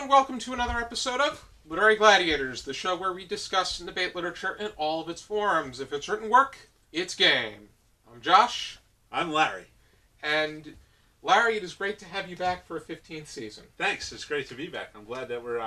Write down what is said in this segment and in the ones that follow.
welcome to another episode of Literary Gladiators, the show where we discuss and debate literature in all of its forms. If it's written work, it's game. I'm Josh. I'm Larry. And Larry, it is great to have you back for a 15th season. Thanks. It's great to be back. I'm glad that we're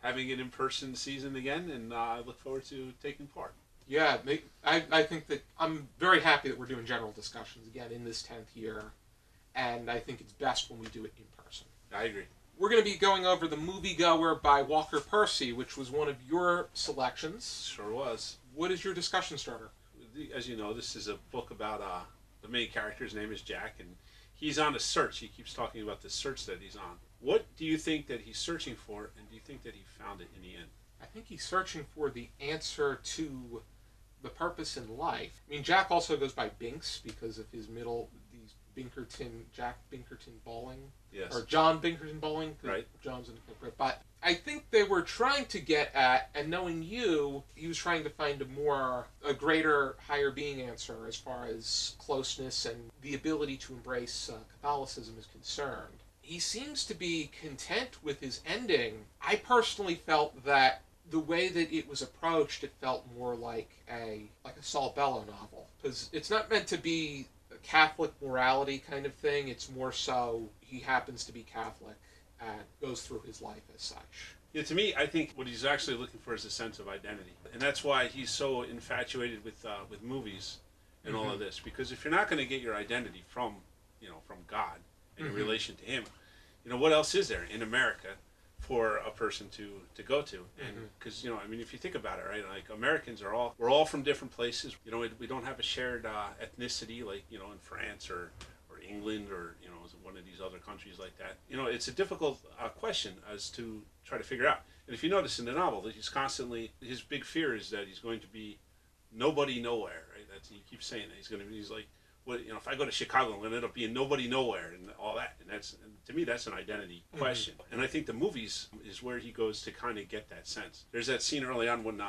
having an in-person season again, and I look forward to taking part. Yeah, I think that I'm very happy that we're doing general discussions again in this 10th year, and I think it's best when we do it in person. I agree. We're going to be going over The Moviegoer by Walker Percy, which was one of your selections. Sure was. What is your discussion starter? As you know, this is a book about the main character's name is Jack, and he's on a search. He keeps talking about the search that he's on. What do you think that he's searching for, and do you think that he found it in the end? I think he's searching for the answer to the purpose in life. I mean, Jack also goes by Binks because of his Jack Binkerton Bowling. Yes. Or John Binkerton Bowling. Right. John's in the But I think they were trying to get at, and knowing you, he was trying to find a greater, higher being answer as far as closeness and the ability to embrace Catholicism is concerned. He seems to be content with his ending. I personally felt that the way that it was approached, it felt more like a Saul Bellow novel. Because it's not meant to be a Catholic morality kind of thing. It's more so he happens to be Catholic and goes through his life as such. Yeah, to me, I think what he's actually looking for is a sense of identity. And that's why he's so infatuated with movies and all of this. Because if you're not going to get your identity from God and your relation to Him, what else is there in America for a person to go to? And because if you think about it, right, like Americans we're all from different places. We don't have a shared ethnicity like in France or England or one of these other countries like that. It's a difficult question as to try to figure out. And if you notice in the novel, that his big fear is that he's going to be nobody nowhere, right? He keeps saying that he's like, well, if I go to Chicago, I'm going to end up being nobody nowhere and all that. And to me, that's an identity question. And I think the movies is where he goes to kind of get that sense. There's that scene early on when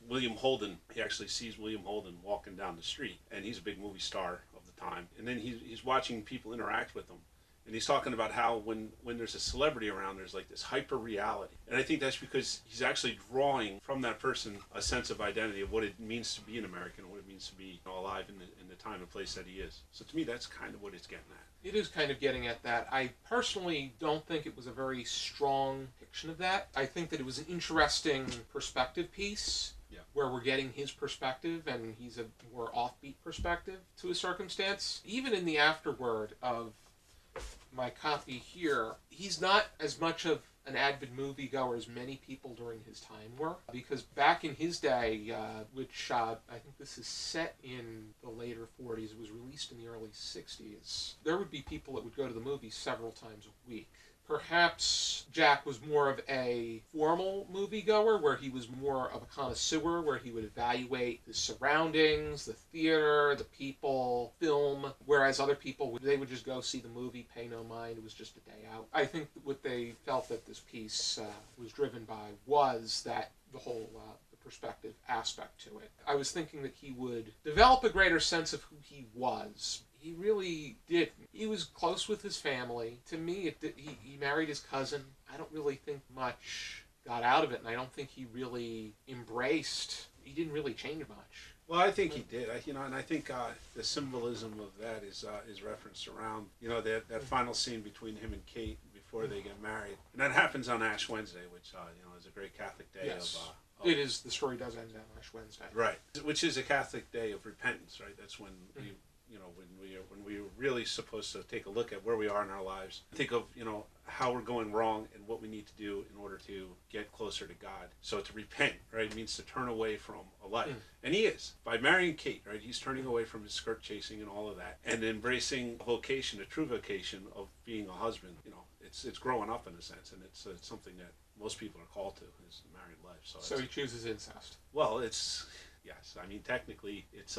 William Holden, he actually sees William Holden walking down the street, and he's a big movie star of the time. And then he's watching people interact with him. And he's talking about how when there's a celebrity around, there's like this hyper reality. And I think that's because he's actually drawing from that person a sense of identity of what it means to be an American, and what it means to be alive in the time and place that he is. So to me, that's kind of what it's getting at. It is kind of getting at that. I personally don't think it was a very strong depiction of that. I think that it was an interesting perspective piece. Yeah. Where we're getting his perspective, and he's a more offbeat perspective to a circumstance. Even in the afterword of my copy here, he's not as much of an avid moviegoer as many people during his time were, because back in his day, which I think this is set in the later 40s, it was released in the early 60s, there would be people that would go to the movies several times a week. Perhaps Jack was more of a formal moviegoer, where he was more of a connoisseur, where he would evaluate the surroundings, the theater, the people, film, whereas other people, they would just go see the movie, pay no mind, it was just a day out. I think what they felt that this piece was driven by was that the whole the perspective aspect to it. I was thinking that he would develop a greater sense of who he was. He really didn't. He was close with his family. To me, he married his cousin. I don't really think much got out of it, and I don't think he really embraced. He didn't really change much. Well, I think he did. And I think the symbolism of that is referenced around that final scene between him and Kate before they get married, and that happens on Ash Wednesday, which is a great Catholic day. Yes. It is. The story does end on Ash Wednesday, right? Which is a Catholic day of repentance, right? That's when when we're really supposed to take a look at where we are in our lives, think of how we're going wrong and what we need to do in order to get closer to God. So to repent, right, means to turn away from a life, and he is by marrying Kate, right? He's turning away from his skirt chasing and all of that, and embracing a vocation, a true vocation of being a husband. It's growing up in a sense, and it's something that most people are called to is married life. So he chooses incest. Well, yes, I mean technically it's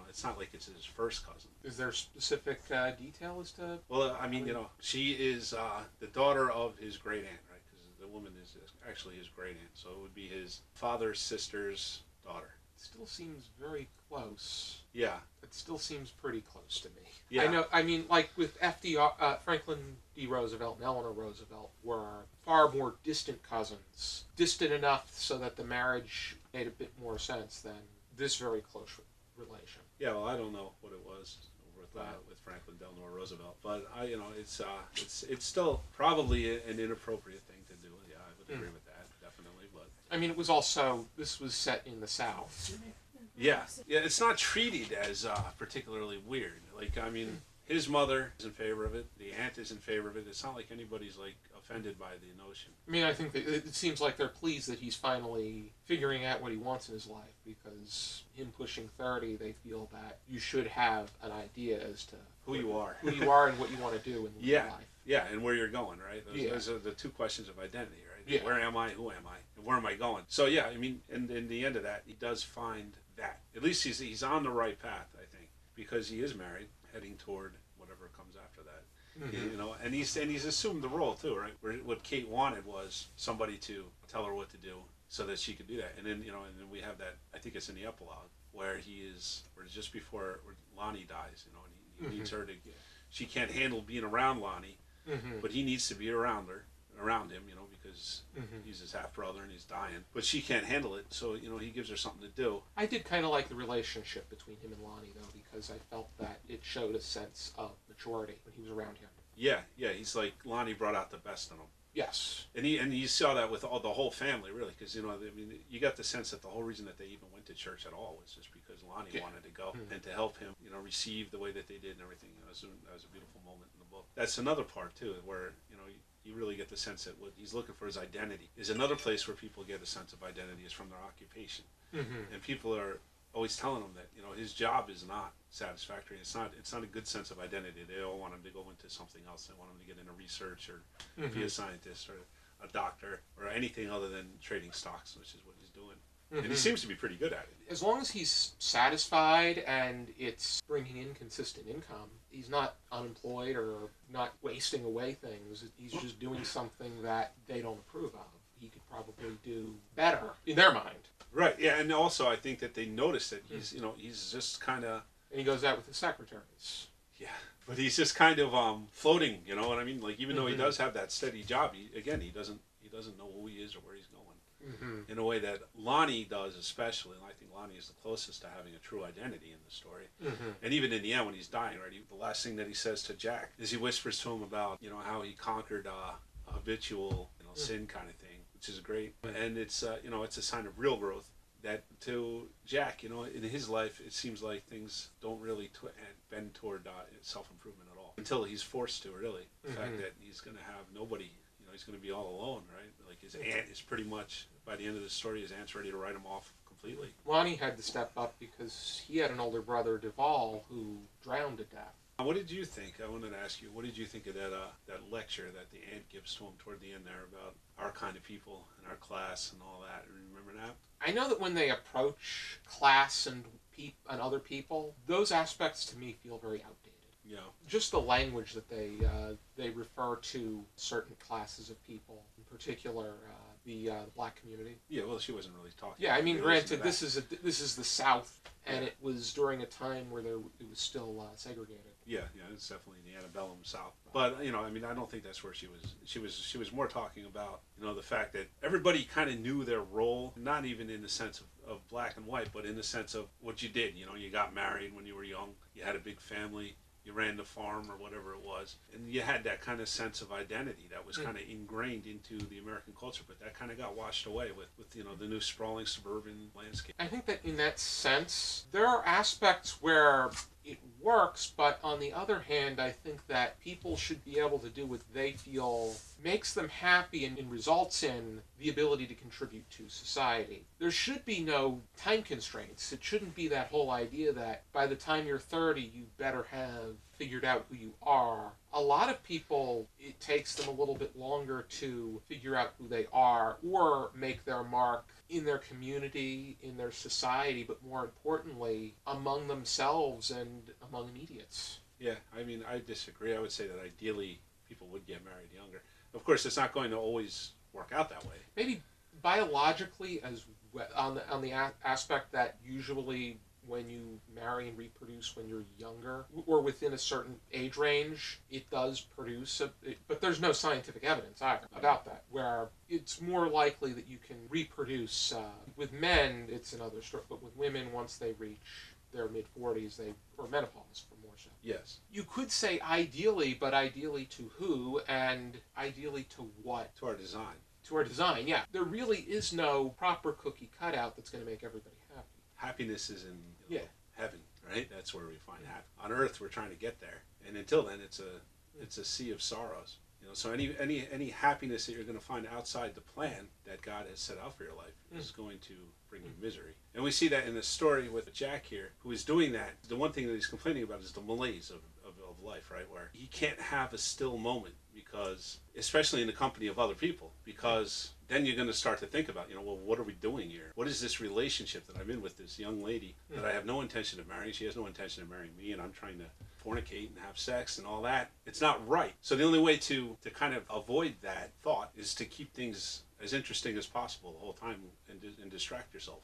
it's not like it's his first cousin. Is there specific detail as to? Well, I mean she is the daughter of his great aunt, right? Because the woman is actually his great aunt, so it would be his father's sister's daughter. still seems very close. Yeah. It still seems pretty close to me. Yeah. I know. I mean, like with FDR, Franklin D. Roosevelt and Eleanor Roosevelt were far more distant cousins, distant enough so that the marriage made a bit more sense than this very close relation. Yeah, well, I don't know what it was with Franklin Delano Roosevelt, but it's still probably an inappropriate thing to do. Yeah, I would agree with that, definitely. But I mean, this was set in the South. yeah, it's not treated as particularly weird. Like, I mean, his mother is in favor of it. The aunt is in favor of it. It's not like anybody's like offended by the notion. I mean, I think that it seems like they're pleased that he's finally figuring out what he wants in his life, because him pushing 30, they feel that you should have an idea as to who you are and what you want to do in life. Yeah, and where you're going, right? Those are the two questions of identity, right? Yeah. Where am I? Who am I? And where am I going? So yeah, I mean, and in the end of that, he does find that. At least he's on the right path, I think, because he is married, heading toward whatever comes after that. Mm-hmm. You know, and he's assumed the role too, right? Where what Kate wanted was somebody to tell her what to do so that she could do that. And then and then we have that. I think it's in the epilogue where just before Lonnie dies, and he needs her to. She can't handle being around Lonnie, but he needs to be around him, because he's his half brother and he's dying. But she can't handle it, so he gives her something to do. I did kind of like the relationship between him and Lonnie, though, because I felt that it showed a sense of maturity when he was around him. Yeah, he's like Lonnie brought out the best in him. Yes, and you saw that with the whole family, really, because you got the sense that the whole reason that they even went to church at all was just because Lonnie wanted to go and to help him, receive the way that they did and everything. That was a beautiful moment in the book. That's another part too, where you really get the sense that what he's looking for his identity is another place where people get a sense of identity is from their occupation, and people are always telling him that his job is not satisfactory. It's not a good sense of identity. They all want him to go into something else. They want him to get into research or be a scientist or a doctor or anything other than trading stocks, which is what he's doing. And he seems to be pretty good at it. As long as he's satisfied and it's bringing in consistent income, he's not unemployed or not wasting away things. He's just doing something that they don't approve of. He could probably do better in their mind. Right, yeah, and also I think that they notice that he's just kind of... And he goes out with his secretaries. Yeah, but he's just kind of floating, you know what I mean? Like, even though he does have that steady job, he doesn't know who he is or where he's going. In a way that Lonnie does especially, and I think Lonnie is the closest to having a true identity in the story. And even in the end when he's dying, right, the last thing that he says to Jack is he whispers to him about, how he conquered habitual, sin kind of thing, which is great. And it's, it's a sign of real growth that to Jack, in his life, it seems like things don't really bend toward self-improvement at all until he's forced to, really. The fact that he's going to have nobody, he's going to be all alone, right? Like his aunt is pretty much, by the end of the story, his aunt's ready to write him off completely. Lonnie had to step up because he had an older brother, Duval, who drowned to death. What did you think? I wanted to ask you, what did you think of that lecture that the aunt gives to him toward the end there about our kind of people and our class and all that? Remember that? I know that when they approach class and other people, those aspects to me feel very outdated. Yeah. Just the language that they refer to certain classes of people, in particular the black community. Yeah, well, she wasn't really talking. Yeah, I mean, granted, this is the South, and it was during a time where it was still segregated. Yeah, it's definitely the antebellum South. But I don't think that's where she was. She was more talking about the fact that everybody kind of knew their role, not even in the sense of black and white, but in the sense of what you did. You got married when you were young. You had a big family. You ran the farm or whatever it was, and you had that kind of sense of identity that was kind of ingrained into the American culture, but that kind of got washed away with the new sprawling suburban landscape. I think that in that sense, there are aspects where it works, but on the other hand, I think that people should be able to do what they feel makes them happy and results in the ability to contribute to society. There should be no time constraints. It shouldn't be that whole idea that by the time you're 30, you better have figured out who you are. A lot of people, it takes them a little bit longer to figure out who they are or make their mark in their community, in their society, but more importantly, among themselves and among immediates. Yeah, I disagree. I would say that ideally people would get married younger. Of course, it's not going to always work out that way. Maybe biologically as On the aspect that usually when you marry and reproduce when you're younger or within a certain age range, it does produce but there's no scientific evidence either about that, where it's more likely that you can reproduce. With men, it's another story, but with women, once they reach their mid-40s, or menopause for more so. Yes. You could say ideally, but ideally to who, and ideally to what? To our design. To our design, yeah. There really is no proper cookie cutout that's going to make everybody happy. Happiness is in yeah. heaven, right? That's where we find happiness. On earth, we're trying to get there, and until then, it's a sea of sorrows. So any happiness that you're going to find outside the plan that God has set out for your life is going to bring you misery. And we see that in the story with Jack here, who is doing that. The one thing that he's complaining about is the malaise of life, right? Where he can't have a still moment because, especially in the company of other people, because then you're going to start to think about, well, what are we doing here? What is this relationship that I'm in with this young lady that I have no intention of marrying? She has no intention of marrying me, and I'm trying to fornicate and have sex and all that. It's not right. So the only way to kind of avoid that thought is to keep things as interesting as possible the whole time and distract yourself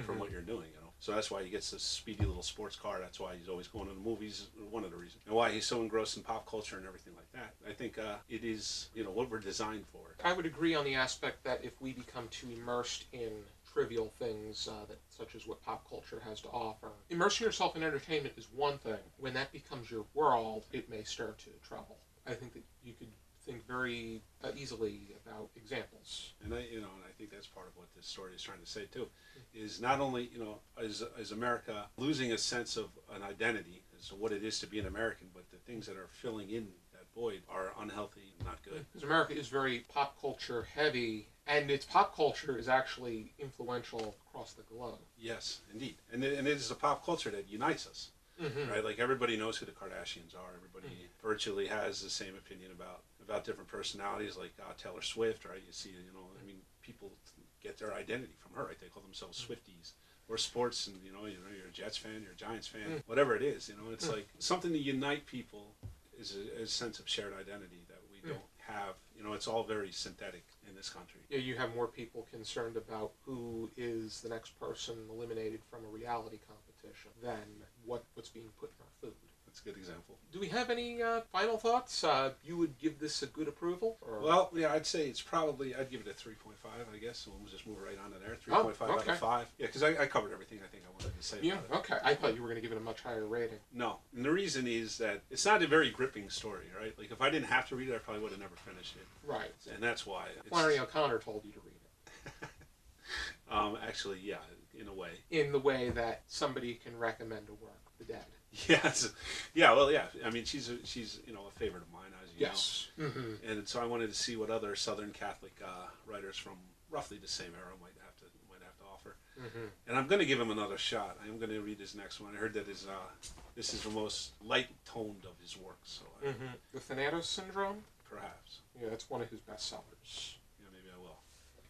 from what you're doing, So that's why he gets this speedy little sports car. That's why he's always going to the movies, one of the reasons. And why he's so engrossed in pop culture and everything like that. I think it is, what we're designed for. I would agree on the aspect that if we become too immersed in trivial things, such as what pop culture has to offer, immersing yourself in entertainment is one thing. When that becomes your world, it may stir to trouble. I think that you could think very easily about examples. And I think that's part of what this story is trying to say too, is not only, is America losing a sense of an identity as to what it is to be an American, but the things that are filling in that void are unhealthy and not good. Because America is very pop culture heavy, and its pop culture is actually influential across the globe. Yes, indeed. And it is a pop culture that unites us. Right, like everybody knows who the Kardashians are. Everybody virtually has the same opinion about different personalities, like Taylor Swift. Right, you see, people get their identity from her. Right, they call themselves Swifties. Or sports, and you're a Jets fan, you're a Giants fan, whatever it is. It's like something to unite people is a sense of shared identity that we don't have. It's all very synthetic in this country. Yeah, you have more people concerned about who is the next person eliminated from a reality competition than what's being put in our food. That's a good example. Do we have any final thoughts? You would give this a good approval? Or? Well, yeah, I'd say I'd give it a 3.5, I guess. So we'll just move right on to there. 3.5 out of 5. Yeah, because I covered everything I think I wanted to say about it. Okay. I thought you were going to give it a much higher rating. No. And the reason is that it's not a very gripping story, right? Like, if I didn't have to read it, I probably would have never finished it. Right. And that's why. Flannery O'Connor told you to read it. Actually, yeah, in a way. In the way that somebody can recommend a work, The Dead. Yes. Yeah, well, yeah. I mean, she's a favorite of mine, as you know. Yes. And so I wanted to see what other Southern Catholic writers from roughly the same era might have to offer. And I'm going to give him another shot. I am going to read his next one. I heard that this is the most light-toned of his works. So The Thanatos Syndrome? Perhaps. Yeah, that's one of his bestsellers. Yeah, maybe I will.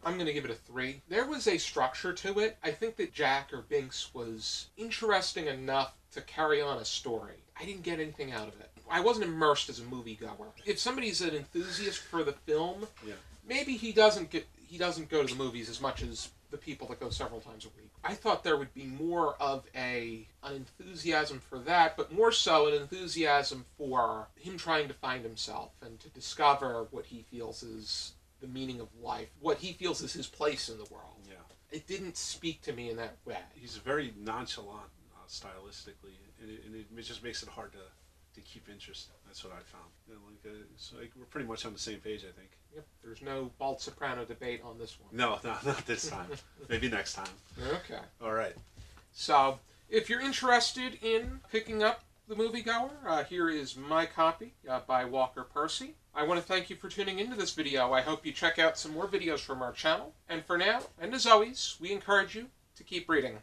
I'm going to give it a 3. There was a structure to it. I think that Jack or Binks was interesting enough to carry on a story. I didn't get anything out of it. I wasn't immersed as a moviegoer. If somebody's an enthusiast for the film, maybe he doesn't go to the movies as much as the people that go several times a week. I thought there would be more of an enthusiasm for that, but more so an enthusiasm for him trying to find himself and to discover what he feels is the meaning of life, what he feels is his place in the world. Yeah. It didn't speak to me in that way. He's very nonchalant stylistically, and it just makes it hard to keep interest. That's what I found. So we're pretty much on the same page, I think. Yep. There's no bald soprano debate on this one. No, not this time. Maybe next time. Okay. All right. So, if you're interested in picking up The Moviegoer, here is my copy by Walker Percy. I want to thank you for tuning into this video. I hope you check out some more videos from our channel. And for now, and as always, we encourage you to keep reading.